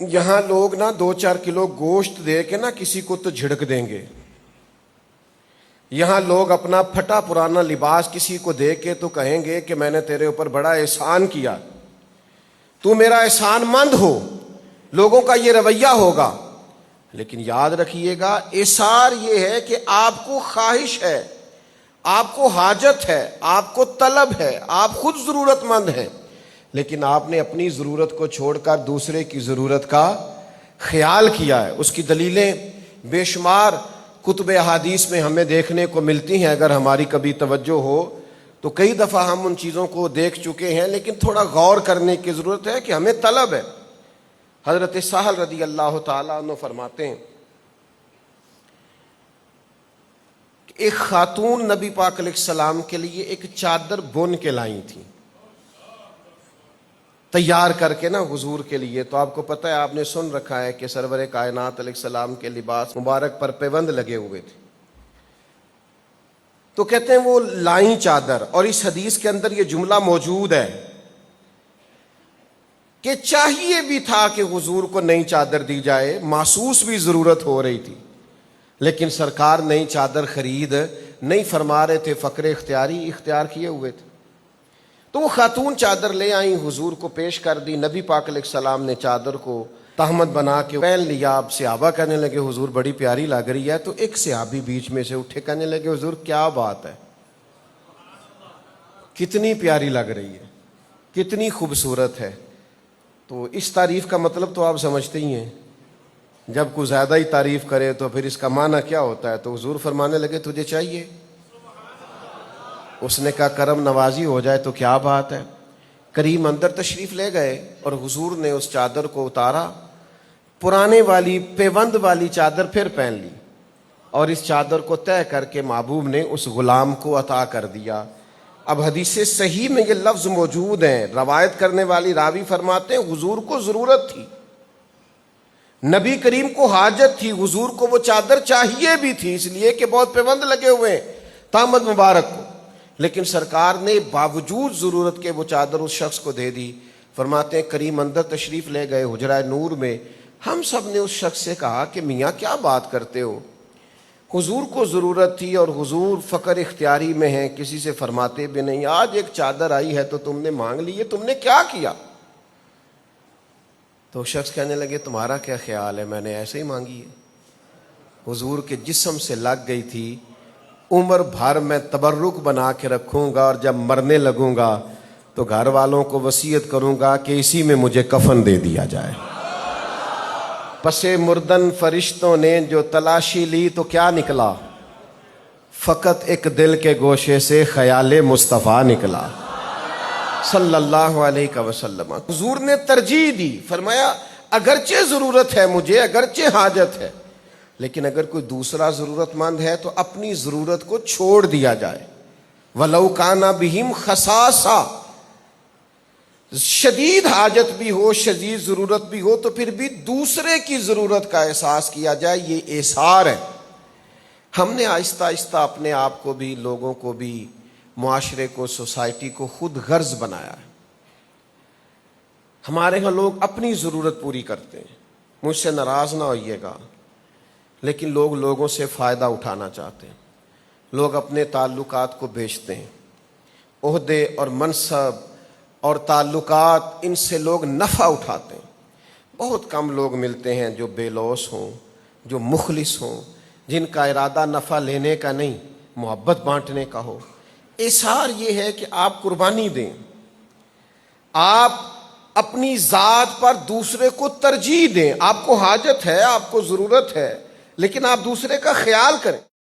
یہاں لوگ نا 2-4 کلو گوشت دے کے نا کسی کو تو جھڑک دیں گے. یہاں لوگ اپنا پھٹا پرانا لباس کسی کو دے کے تو کہیں گے کہ میں نے تیرے اوپر بڑا احسان کیا, تو میرا احسان مند ہو. لوگوں کا یہ رویہ ہوگا. لیکن یاد رکھیے گا, احسار یہ ہے کہ آپ کو خواہش ہے, آپ کو حاجت ہے, آپ کو طلب ہے, آپ خود ضرورت مند ہیں, لیکن آپ نے اپنی ضرورت کو چھوڑ کر دوسرے کی ضرورت کا خیال کیا ہے. اس کی دلیلیں بے شمار کتب احادیث میں ہمیں دیکھنے کو ملتی ہیں. اگر ہماری کبھی توجہ ہو تو کئی دفعہ ہم ان چیزوں کو دیکھ چکے ہیں, لیکن تھوڑا غور کرنے کی ضرورت ہے کہ ہمیں طلب ہے. حضرت سہل رضی اللہ تعالیٰ عنہ فرماتے ہیں کہ ایک خاتون نبی پاک علیہ السلام کے لیے ایک چادر بن کے لائی تھی, تیار کر کے نا حضور کے لیے. تو آپ کو پتہ ہے, آپ نے سن رکھا ہے کہ سرور کائنات علیہ السلام کے لباس مبارک پر پیوند لگے ہوئے تھے. تو کہتے ہیں وہ لائیں چادر, اور اس حدیث کے اندر یہ جملہ موجود ہے کہ چاہیے بھی تھا کہ حضور کو نئی چادر دی جائے, محسوس بھی ضرورت ہو رہی تھی, لیکن سرکار نئی چادر خرید نہیں فرما رہے تھے, فقر اختیاری اختیار کیے ہوئے تھے. تو وہ خاتون چادر لے آئیں, حضور کو پیش کر دی. نبی پاک علیہ السلام نے چادر کو تہمت بنا کے پہن لیا. اب صحابہ کہنے لگے حضور بڑی پیاری لگ رہی ہے. تو ایک صحابی بیچ میں سے اٹھے, کہنے لگے حضور کیا بات ہے, کتنی پیاری لگ رہی ہے, کتنی خوبصورت ہے. تو اس تعریف کا مطلب تو آپ سمجھتے ہی ہیں, جب کوئی زیادہ ہی تعریف کرے تو پھر اس کا معنی کیا ہوتا ہے. تو حضور فرمانے لگے تجھے چاہیے؟ اس نے کہا کرم نوازی ہو جائے تو کیا بات ہے. کریم اندر تشریف لے گئے اور حضور نے اس چادر کو اتارا, پرانے والی پیوند والی چادر پھر پہن لی, اور اس چادر کو طے کر کے محبوب نے اس غلام کو عطا کر دیا. اب حدیث صحیح میں یہ لفظ موجود ہیں. روایت کرنے والی راوی فرماتے ہیں حضور کو ضرورت تھی, نبی کریم کو حاجت تھی, حضور کو وہ چادر چاہیے بھی تھی, اس لیے کہ بہت پیوند لگے ہوئے ہیں تامد مبارک کو, لیکن سرکار نے باوجود ضرورت کے وہ چادر اس شخص کو دے دی. فرماتے ہیں کریم اندر تشریف لے گئے حجرہ نور میں. ہم سب نے اس شخص سے کہا کہ میاں کیا بات کرتے ہو, حضور کو ضرورت تھی اور حضور فقر اختیاری میں ہیں, کسی سے فرماتے بھی نہیں, آج ایک چادر آئی ہے تو تم نے مانگ لی ہے, تم نے کیا کیا؟ تو شخص کہنے لگے تمہارا کیا خیال ہے, میں نے ایسے ہی مانگی ہے. حضور کے جسم سے لگ گئی تھی, عمر بھر میں تبرک بنا کے رکھوں گا, اور جب مرنے لگوں گا تو گھر والوں کو وصیت کروں گا کہ اسی میں مجھے کفن دے دیا جائے. پس مردن فرشتوں نے جو تلاشی لی تو کیا نکلا, فقط ایک دل کے گوشے سے خیال مصطفیٰ نکلا صلی اللہ علیہ وسلم. حضور نے ترجیح دی, فرمایا اگرچہ ضرورت ہے مجھے, اگرچہ حاجت ہے, لیکن اگر کوئی دوسرا ضرورت مند ہے تو اپنی ضرورت کو چھوڑ دیا جائے. وَلَوْ كَانَ بِهِمْ خَصَاصَةٌ, شدید حاجت بھی ہو, شدید ضرورت بھی ہو, تو پھر بھی دوسرے کی ضرورت کا احساس کیا جائے, یہ احسار ہے. ہم نے آہستہ آہستہ اپنے آپ کو بھی, لوگوں کو بھی, معاشرے کو, سوسائٹی کو خود غرض بنایا ہے. ہمارے ہاں لوگ اپنی ضرورت پوری کرتے ہیں, مجھ سے ناراض نہ ہوئیے گا, لیکن لوگ لوگوں سے فائدہ اٹھانا چاہتے ہیں. لوگ اپنے تعلقات کو بیچتے ہیں, عہدے اور منصب اور تعلقات, ان سے لوگ نفع اٹھاتے ہیں. بہت کم لوگ ملتے ہیں جو بے لوث ہوں, جو مخلص ہوں, جن کا ارادہ نفع لینے کا نہیں, محبت بانٹنے کا ہو. احسار یہ ہے کہ آپ قربانی دیں, آپ اپنی ذات پر دوسرے کو ترجیح دیں. آپ کو حاجت ہے, آپ کو ضرورت ہے, لیکن آپ دوسرے کا خیال کریں.